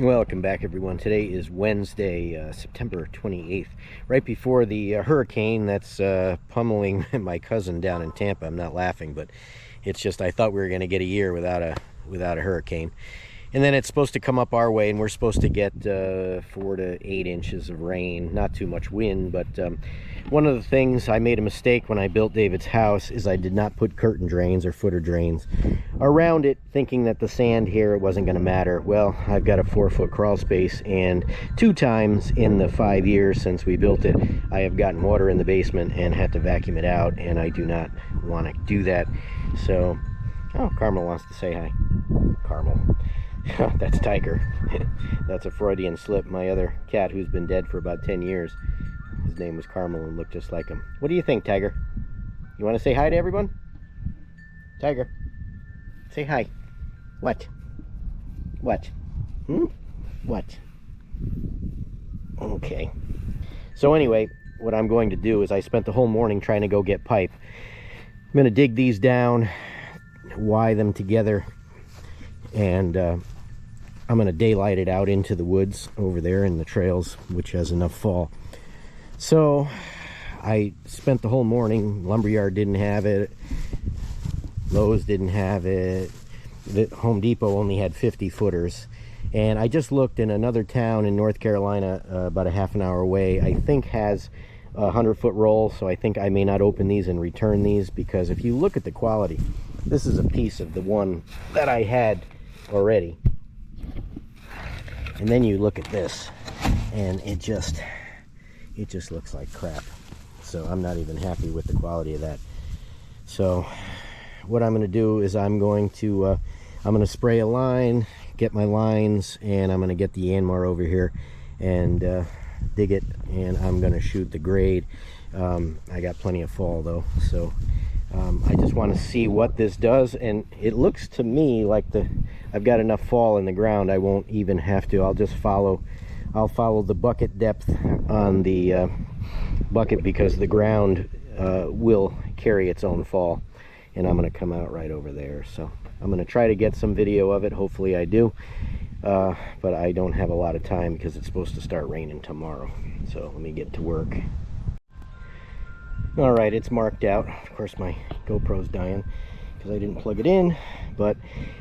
Welcome back, everyone. Today is Wednesday, September 28th, right before the hurricane that's pummeling my cousin down in Tampa. I'm not laughing, but it's just I thought we were going to get a year without a hurricane. And then it's supposed to come up our way, and we're supposed to get 4 to 8 inches of rain. Not too much wind, but one of the things I made a mistake when I built David's house is I did not put curtain drains or footer drains around it, thinking that the sand here it wasn't going to matter. Well, I've got a 4-foot crawl space, and 2 times in the 5 years since we built it, I have gotten water in the basement and had to vacuum it out, and I do not want to do that. So, oh, Carmel wants to say hi. Carmel. That's Tiger. That's a Freudian slip. My other cat, who's been dead for about 10 years, his name was Carmel and looked just like him. What do you think, Tiger? You want to say hi to everyone? Tiger, say hi. What? What? What? Okay. So anyway, what I'm going to do is I spent the whole morning trying to go get pipe. I'm going to dig these down, wire them together, and I'm going to daylight it out into the woods over there in the trails, which has enough fall. So I spent the whole morning. Lumberyard didn't have it. Lowe's didn't have it. The Home Depot only had 50 footers. And I just looked in another town in North Carolina, about a half an hour away, I think has a 100-foot roll. So I think I may not open these and return these, because if you look at the quality, this is a piece of the one that I had already. And then you look at this, and it just looks like crap. So I'm not even happy with the quality of that. So what I'm going to do is I'm going to spray a line, get my lines, and I'm going to get the Yanmar over here and dig it, and I'm going to shoot the grade. I got plenty of fall though, so I just want to see what this does, and it looks to me like I've got enough fall in the ground. I won't even have to. I'll follow the bucket depth on the bucket, because the ground will carry its own fall, and I'm going to come out right over there. So I'm going to try to get some video of it. Hopefully I do, but I don't have a lot of time because it's supposed to start raining tomorrow. So let me get to work. All right, it's marked out. Of course, my GoPro's dying because I didn't plug it in, but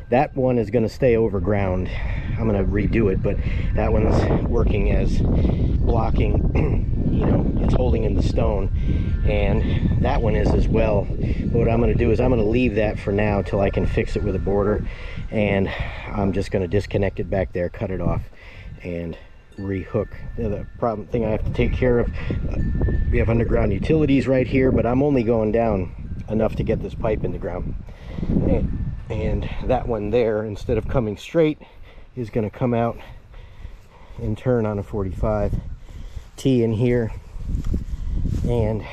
that one is going to stay over ground. I'm going to redo it, but that one's working as blocking, you know, it's holding in the stone, and that one is as well. But what I'm going to do is I'm going to leave that for now till I can fix it with a border, and I'm just going to disconnect it back there, cut it off, and rehook. The problem thing I have to take care of, we have underground utilities right here, but I'm only going down enough to get this pipe in the ground, and that one there, instead of coming straight, is going to come out and turn on a 45 T in here. And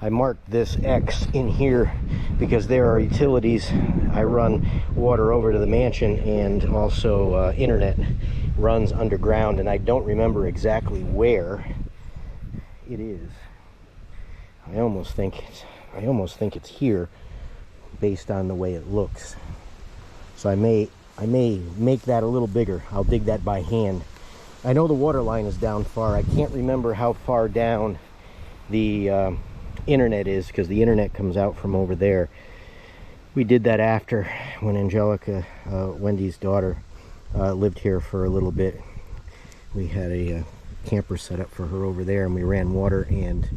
I marked this X in here because there are utilities. I run water over to the mansion, and also internet runs underground, and I don't remember exactly where it is. I almost think it's here based on the way it looks. So I may make that a little bigger. I'll dig that by hand. I know the water line is down far. I can't remember how far down the internet is, because the internet comes out from over there. We did that after, when Angelica, Wendy's daughter, lived here for a little bit. We had a camper set up for her over there, and we ran water and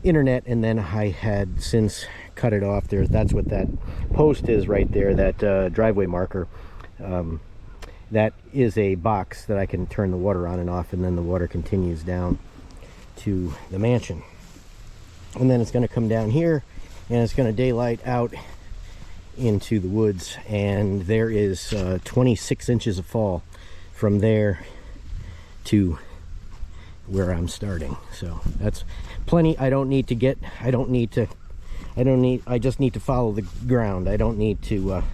internet, and then I had since cut it off. That's what that post is right there, that driveway marker. That is a box that I can turn the water on and off, and then the water continues down to the mansion. And then it's going to come down here, and it's going to daylight out into the woods, and there is 26 inches of fall from there to where I'm starting. So that's plenty. I just need to follow the ground. I don't need to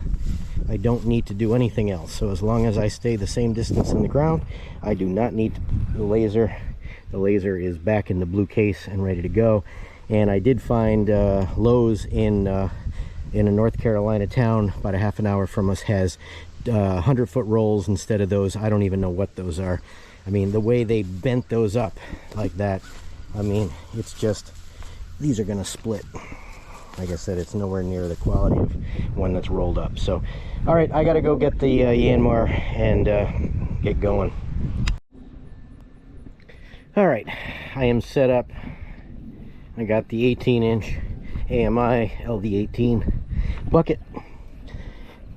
do anything else. So as long as I stay the same distance in the ground, I do not need the laser. The laser is back in the blue case and ready to go. And I did find Lowe's in a North Carolina town about a half an hour from us has 100-foot rolls instead of those. I don't even know what those are. I mean, the way they bent those up like that, I mean, it's just, these are going to split. Like I said, it's nowhere near the quality of one that's rolled up. So, all right, I got to go get the Yanmar and get going. All right, I am set up. I got the 18-inch AMI LD18 bucket. I'm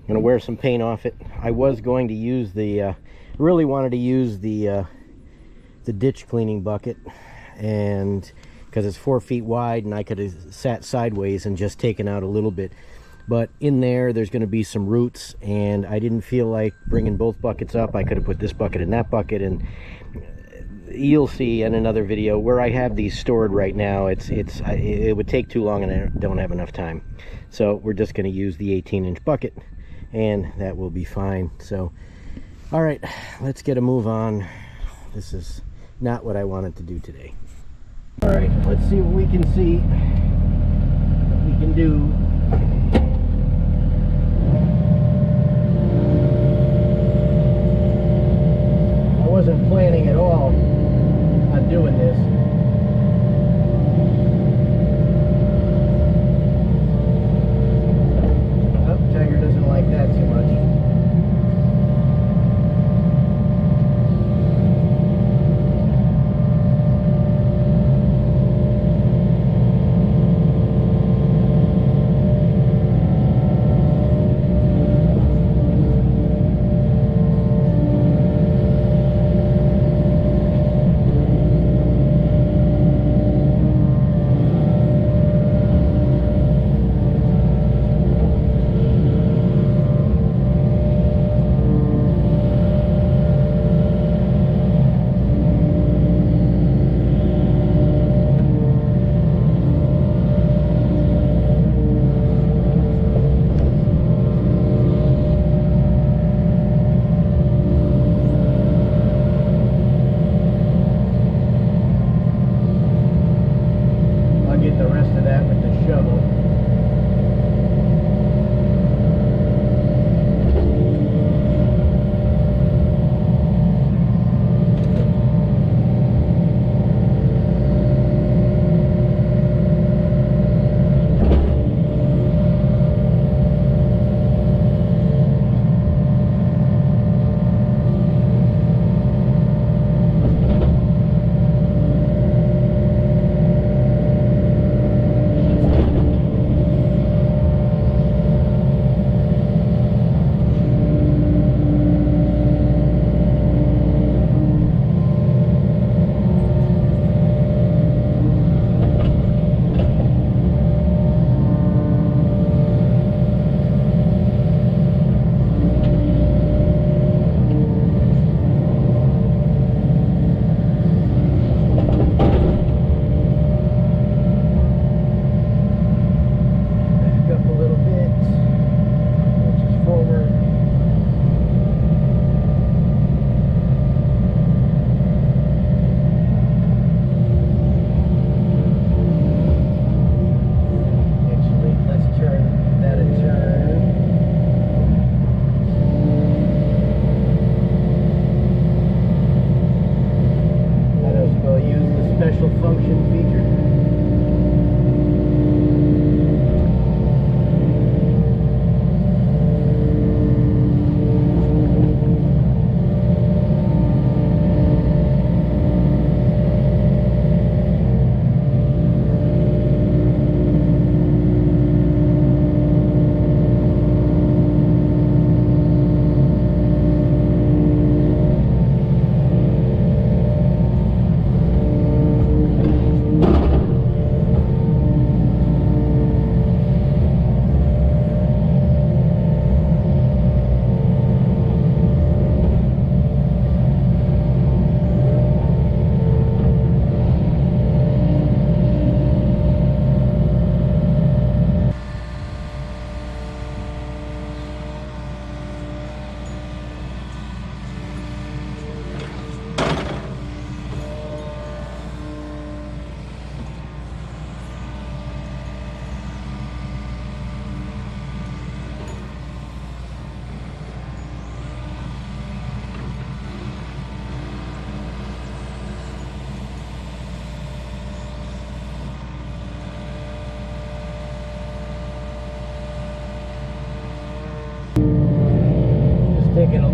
gonna wear some paint off it. I was going to use the, really wanted to use the ditch cleaning bucket, and because it's 4 feet wide, and I could have sat sideways and just taken out a little bit. But in there's going to be some roots, and I didn't feel like bringing both buckets up. I could have put this bucket in that bucket, and you'll see in another video where I have these stored right now. It would take too long, and I don't have enough time. So we're just going to use the 18-inch bucket, and that will be fine. So, all right, let's get a move on. This is not what I wanted to do today. All right, let's see what we can see, what we can do. I wasn't planning at all on doing this. Oh, Tiger doesn't like that too much.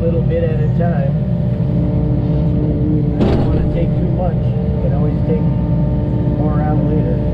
little bit at a time. I don't want to take too much. You can always take more out later.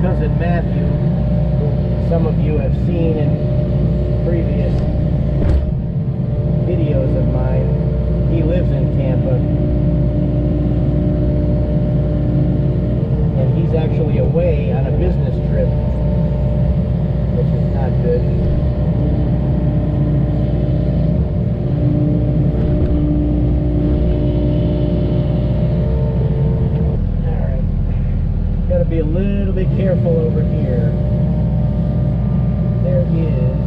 Cousin Matthew, who some of you have seen in previous videos of mine, he lives in Tampa, and he's actually away on a business trip, which is not good. Be a little bit careful over here. There is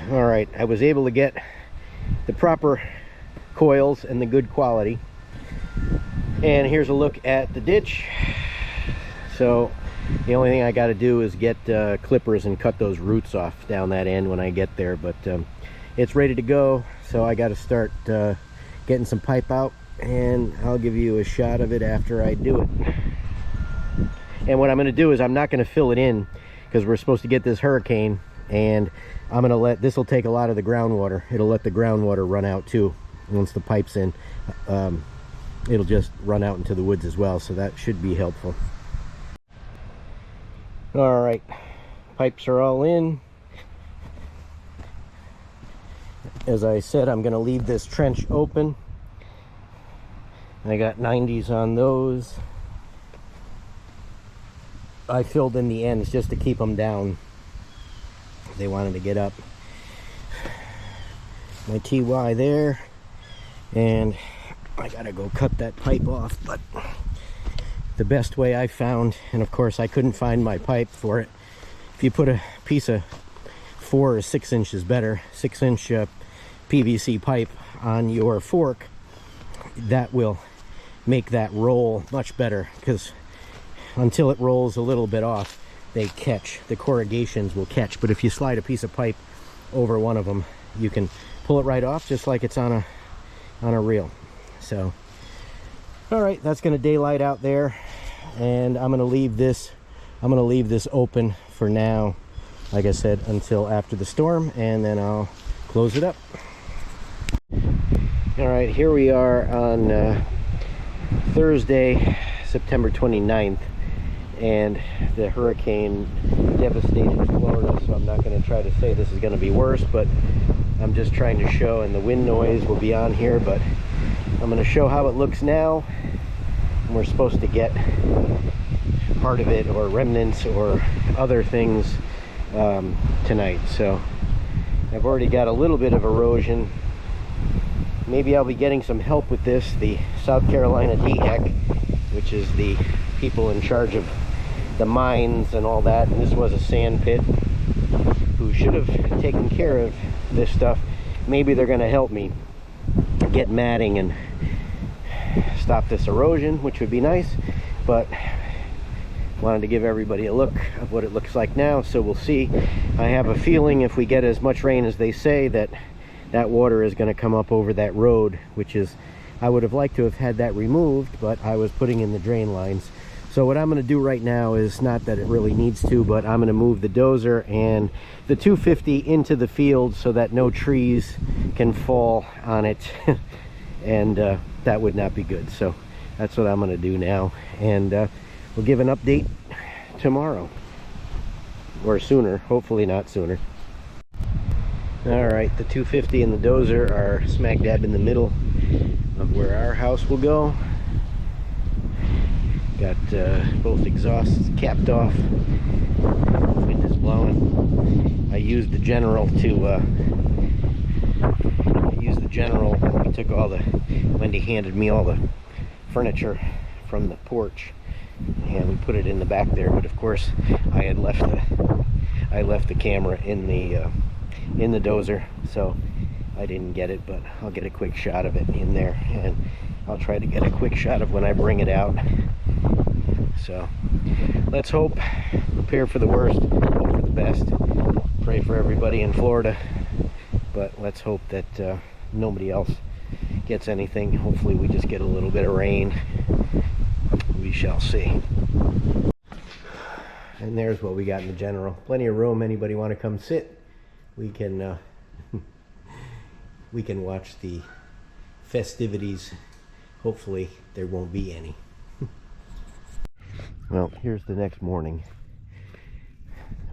All right, I was able to get the proper coils and the good quality. And here's a look at the ditch. So the only thing I got to do is get clippers and cut those roots off down that end when I get there. But it's ready to go, so I got to start getting some pipe out, and I'll give you a shot of it after I do it. And what I'm going to do is I'm not going to fill it in, because we're supposed to get this hurricane, and I'm going to let this will take a lot of the groundwater. It'll let the groundwater run out too. Once the pipe's in, it'll just run out into the woods as well, so that should be helpful. All right, pipes are all in. As I said, I'm going to leave this trench open. I got 90s on those. I filled in the ends just to keep them down. They wanted to get up. My TY there, and I gotta go cut that pipe off. But the best way I found, and of course I couldn't find my pipe for it, if you put a piece of 4 or 6 inches better, 6-inch PVC pipe on your fork, that will make that roll much better, because until it rolls a little bit off, they catch, the corrugations will catch. But if you slide a piece of pipe over one of them, you can pull it right off, just like it's on a reel. So all right, that's going to daylight out there, and I'm going to leave this open for now, like I said, until after the storm, and then I'll close it up. All right, here we are on Thursday, September 29th, and the hurricane devastated Florida, so I'm not going to try to say this is going to be worse, but I'm just trying to show, and the wind noise will be on here, but I'm going to show how it looks now. And we're supposed to get part of it, or remnants, or other things tonight. So I've already got a little bit of erosion. Maybe I'll be getting some help with this. The South Carolina DHEC, which is the people in charge of the mines and all that, and this was a sand pit, who should have taken care of this stuff. Maybe they're going to help me get matting and stop this erosion, which would be nice, but wanted to give everybody a look of what it looks like now, so we'll see. I have a feeling if we get as much rain as they say, that water is going to come up over that road, which is, I would have liked to have had that removed, but I was putting in the drain lines. So what I'm going to do right now is, not that it really needs to, but I'm going to move the dozer and the 250 into the field so that no trees can fall on it and that would not be good. So that's what I'm going to do now, and we'll give an update tomorrow, or sooner, hopefully not sooner. All right, the 250 and the dozer are smack dab in the middle of where our house will go. Got both exhausts capped off. Wind is blowing. I used the General to we took all the, Wendy handed me all the furniture from the porch, and we put it in the back there. But of course, I had left the camera in the dozer, so I didn't get it. But I'll get a quick shot of it in there, and I'll try to get a quick shot of when I bring it out. So let's hope, prepare for the worst, hope for the best, pray for everybody in Florida, but let's hope that nobody else gets anything. Hopefully we just get a little bit of rain. We shall see. And there's what we got in the General. Plenty of room. Anybody want to come sit? We can we can watch the festivities. Hopefully there won't be any. Well, here's the next morning.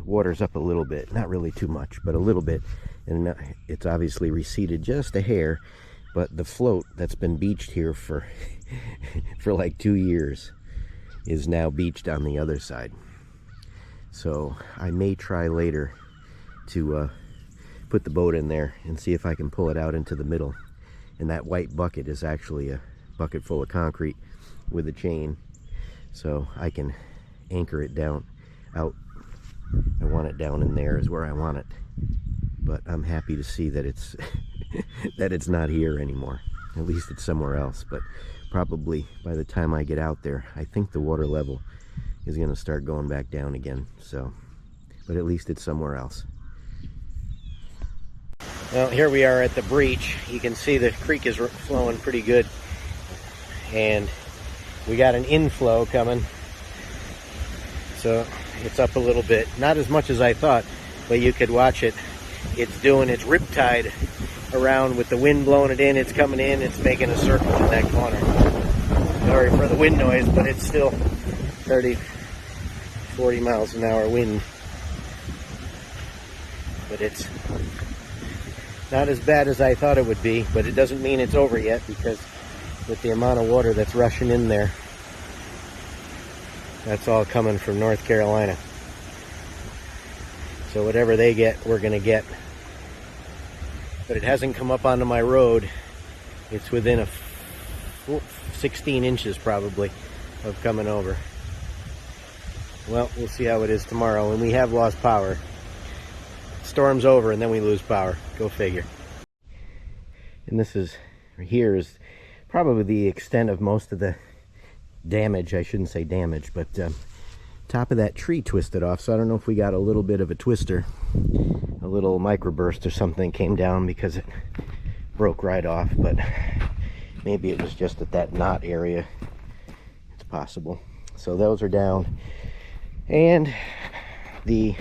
Water's up a little bit, not really too much, but a little bit, and it's obviously receded just a hair, but the float that's been beached here for for like 2 years is now beached on the other side. So I may try later to put the boat in there and see if I can pull it out into the middle. And that white bucket is actually a bucket full of concrete with a chain, so I can anchor it down out. I want it down in there is where I want it. but I'm happy to see that it's that it's not here anymore. At least it's somewhere else. But probably by the time I get out there, I think the water level is going to start going back down again. So, but at least it's somewhere else. Well, here we are at the breach. You can see the creek is flowing pretty good, and we got an inflow coming, so it's up a little bit. Not as much as I thought, but you could watch it. It's doing its riptide around with the wind blowing it in. It's coming in, it's making a circle in that corner. Sorry for the wind noise, but it's still 30, 40 miles an hour wind. But it's not as bad as I thought it would be, but it doesn't mean it's over yet, because with the amount of water that's rushing in there, that's all coming from North Carolina. So whatever they get, we're going to get. But it hasn't come up onto my road. It's within a 16 inches probably of coming over. Well, we'll see how it is tomorrow. And we have lost power. Storm's over and then we lose power. Go figure. And this is, here is probably the extent of most of the damage. I shouldn't say damage, but top of that tree twisted off. So I don't know if we got a little bit of a twister, a little microburst or something came down because it broke right off, but maybe it was just at that knot area. It's possible. So those are down. And the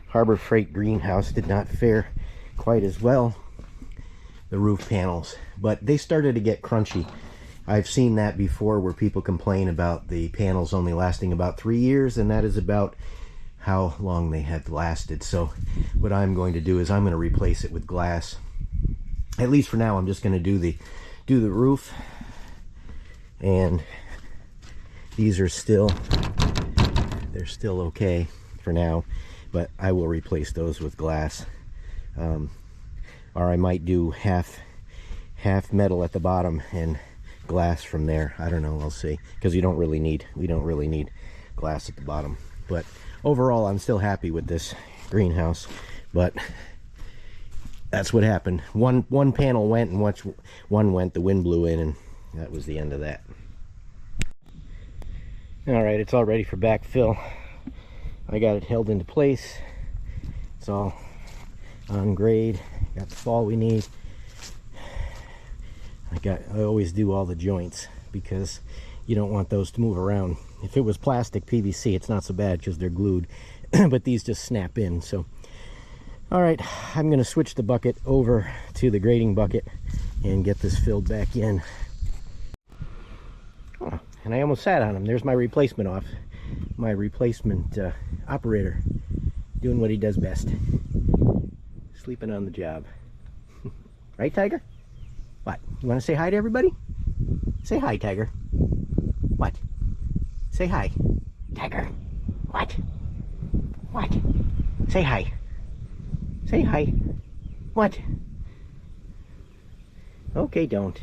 Harbor Freight greenhouse did not fare quite as well, the roof panels, but they started to get crunchy. I've seen that before, where people complain about the panels only lasting about 3 years, and that is about how long they have lasted. So what I'm going to do is I'm going to replace it with glass. At least for now, I'm just going to do the roof, and these are still, they're still okay for now, but I will replace those with glass. Or I might do half metal at the bottom and glass from there. I don't know, I'll see, because we don't really need glass at the bottom. But overall, I'm still happy with this greenhouse, but that's what happened. One panel went, and once one went, the wind blew in, and that was the end of that. All right, it's all ready for backfill. I got it held into place. It's all on grade. Got the fall we need. I always do all the joints because you don't want those to move around. If it was plastic PVC, it's not so bad because they're glued, but these just snap in. So, all right, I'm going to switch the bucket over to the grading bucket and get this filled back in. Oh, and I almost sat on him. There's my replacement off. My replacement operator doing what he does best. Sleeping on the job. Right, Tiger? What? You want to say hi to everybody? Say hi, Tiger. What? Say hi. Tiger. What? What? Say hi. Say hi. What? Okay, don't.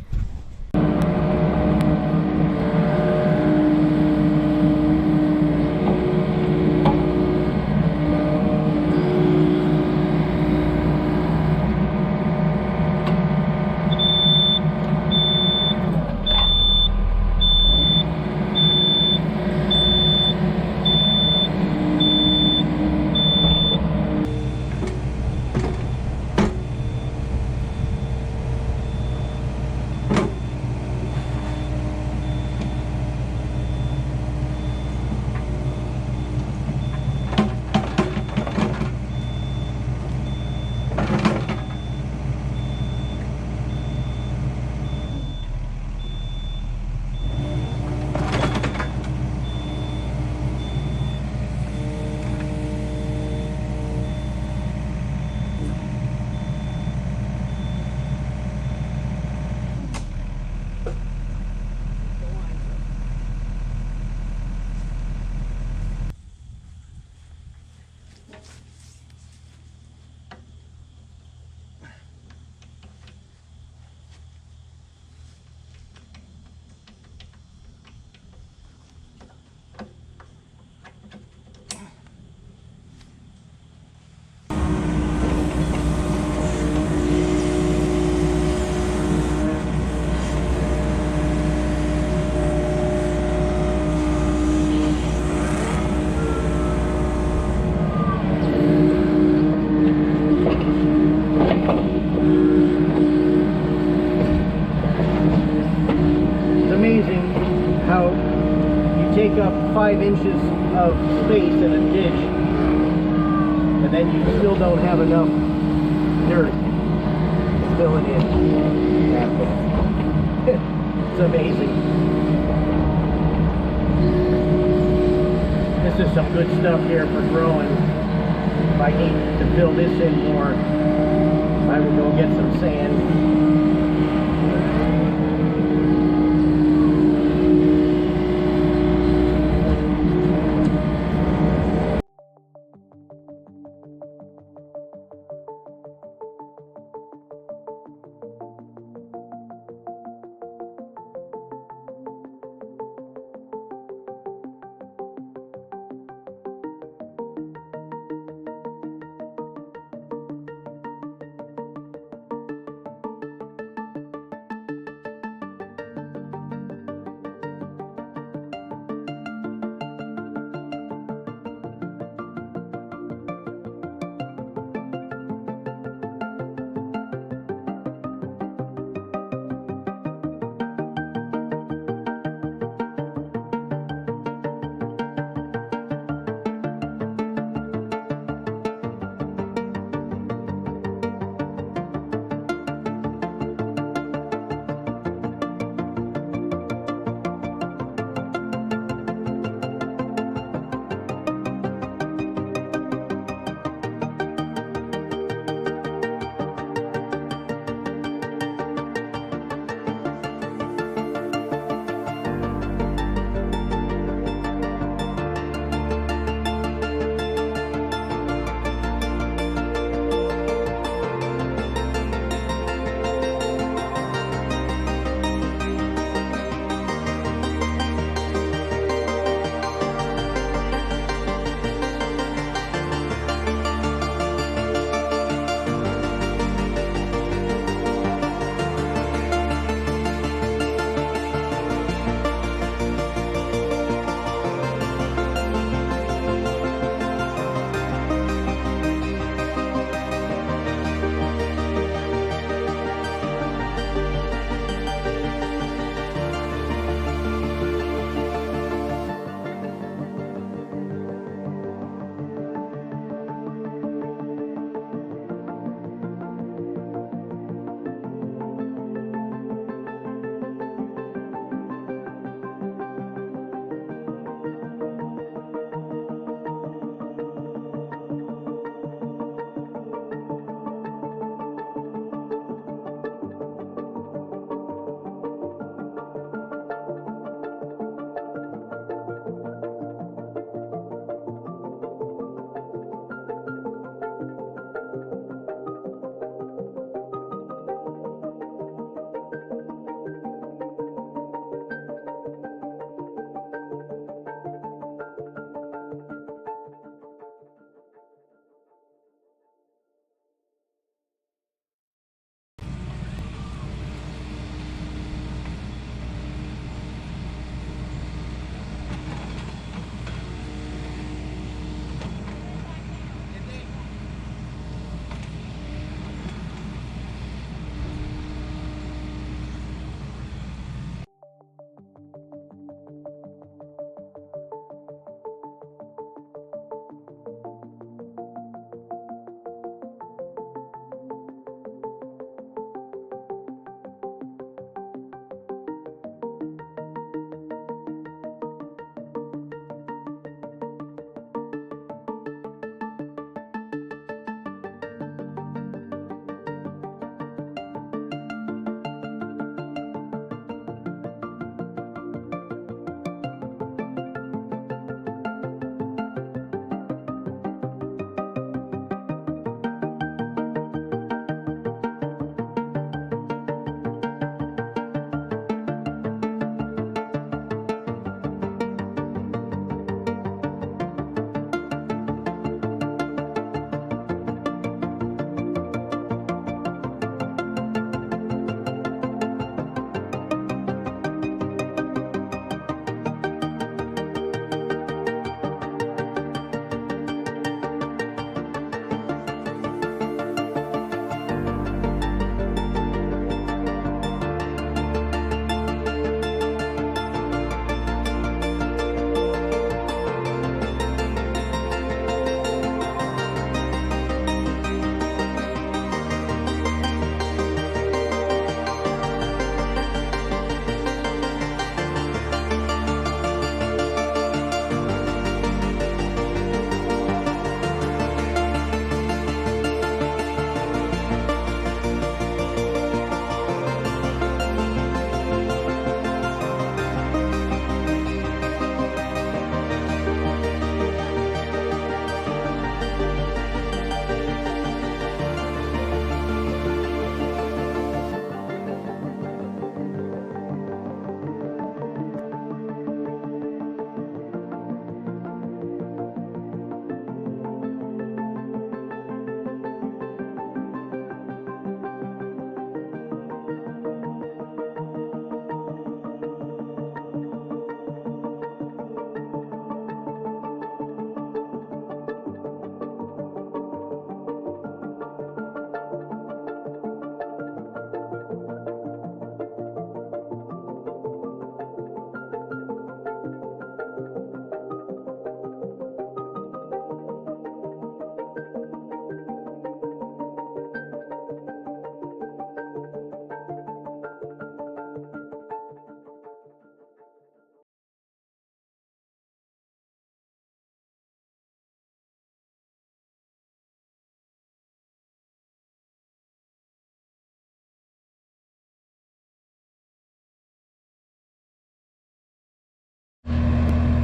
space in a ditch, and then you still don't have enough dirt to fill it in. It's amazing. This is some good stuff here for growing. If I need to fill this in more, I will go get some sand.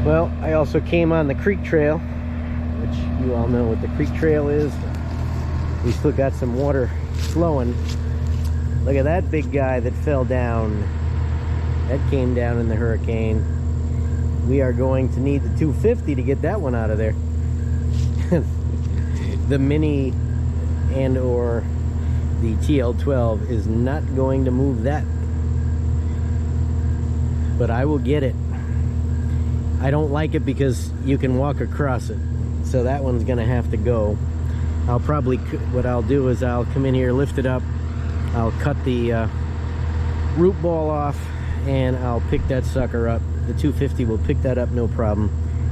Well, I also came on the creek trail, which you all know what the creek trail is. We still got some water flowing. Look at that big guy that fell down. That came down in the hurricane. We are going to need the 250 to get that one out of there. The Mini and or the TL12 is not going to move that. But I will get it. I don't like it because you can walk across it. So that one's gonna have to go. I'll probably, what I'll do is I'll come in here, lift it up, I'll cut the root ball off, and I'll pick that sucker up. The 250 will pick that up, no problem.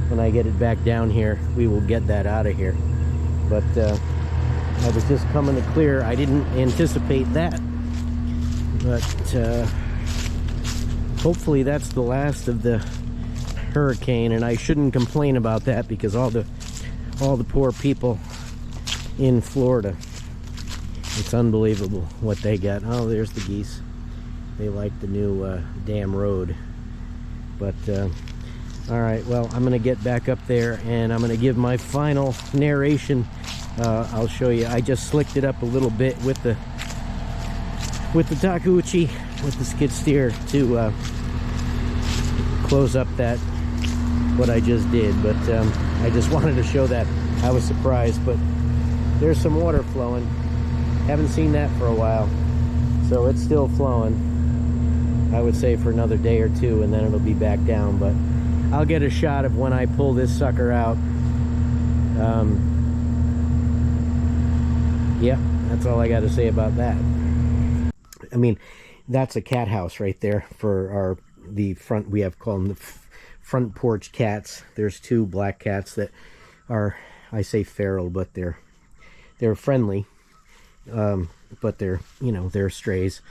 When I get it back down here, we will get that out of here. But I was just coming to clear. I didn't anticipate that. But hopefully that's the last of the hurricane, and I shouldn't complain about that because all the poor people in Florida, it's unbelievable what they got. Oh, there's the geese. They like the new dam road. But all right, well, I'm gonna get back up there and I'm gonna give my final narration. I'll show you. I just slicked it up a little bit with the Takeuchi, with the skid steer, to close up that what I just did. But I just wanted to show that. I was surprised, but there's some water flowing. Haven't seen that for a while, so it's still flowing. I would say for another day or two, and then it'll be back down. But I'll get a shot of when I pull this sucker out. Yeah, that's all I got to say about that. I mean, that's a cat house right there for the front. We have called them the front porch cats. There's two black cats that are, I say feral, but they're friendly. But they're, you know, they're strays.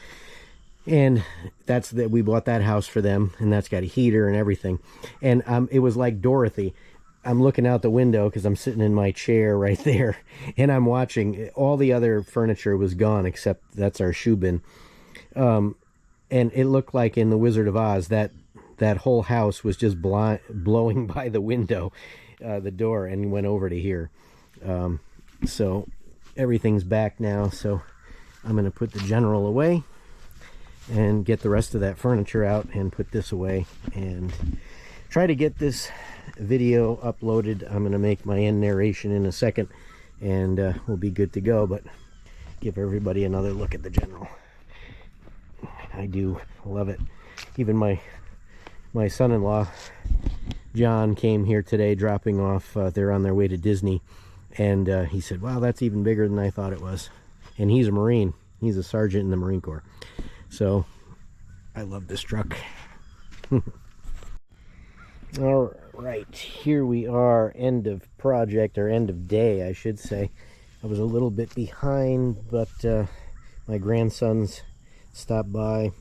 And that's that. We bought that house for them, and that's got a heater and everything. And it was like Dorothy. I'm looking out the window because I'm sitting in my chair right there, and I'm watching. All the other furniture was gone except that's our shoe bin. And it looked like in The Wizard of Oz that whole house was just blowing by the window, the door, and went over to here. So everything's back now. So I'm going to put the General away and get the rest of that furniture out and put this away and try to get this video uploaded. I'm going to make my end narration in a second, and we'll be good to go. But give everybody another look at the General. I do love it. Even my son-in-law John came here today, dropping off. They're on their way to Disney, and he said, wow, that's even bigger than I thought it was. And he's a Marine. He's a sergeant in the Marine Corps. So I love this truck. All right, here we are, end of project, or end of day, I should say. I was a little bit behind, but my grandsons stopped by,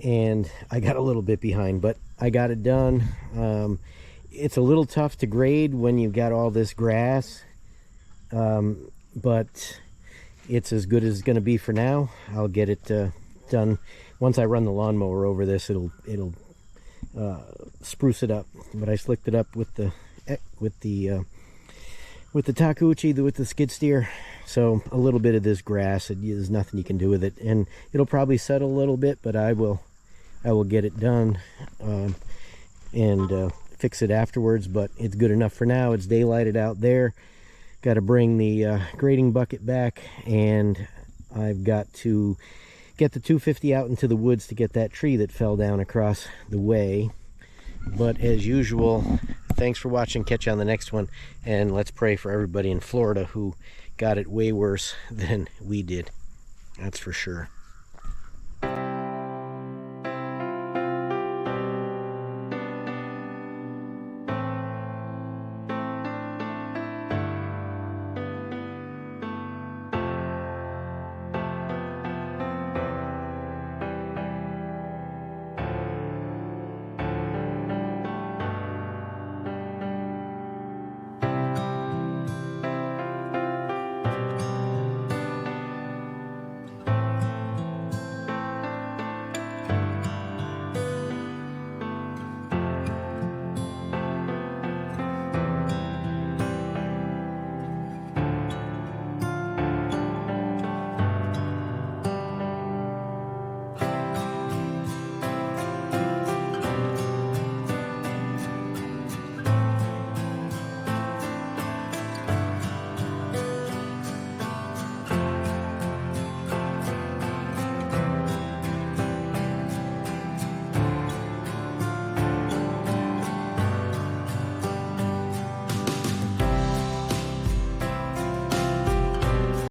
and I got a little bit behind, but I got it done. It's a little tough to grade when you've got all this grass, but it's as good as it's going to be for now. I'll get it done. Once I run the lawnmower over this, it'll spruce it up. But I slicked it up with the Takeuchi, with the skid steer. So a little bit of this grass, there's nothing you can do with it, and it'll probably settle a little bit, but I will get it done and fix it afterwards. But it's good enough for now. It's daylighted out there. Got to bring the grading bucket back, and I've got to get the 250 out into the woods to get that tree that fell down across the way. But as usual, thanks for watching. Catch you on the next one, and let's pray for everybody in Florida who got it way worse than we did. That's for sure.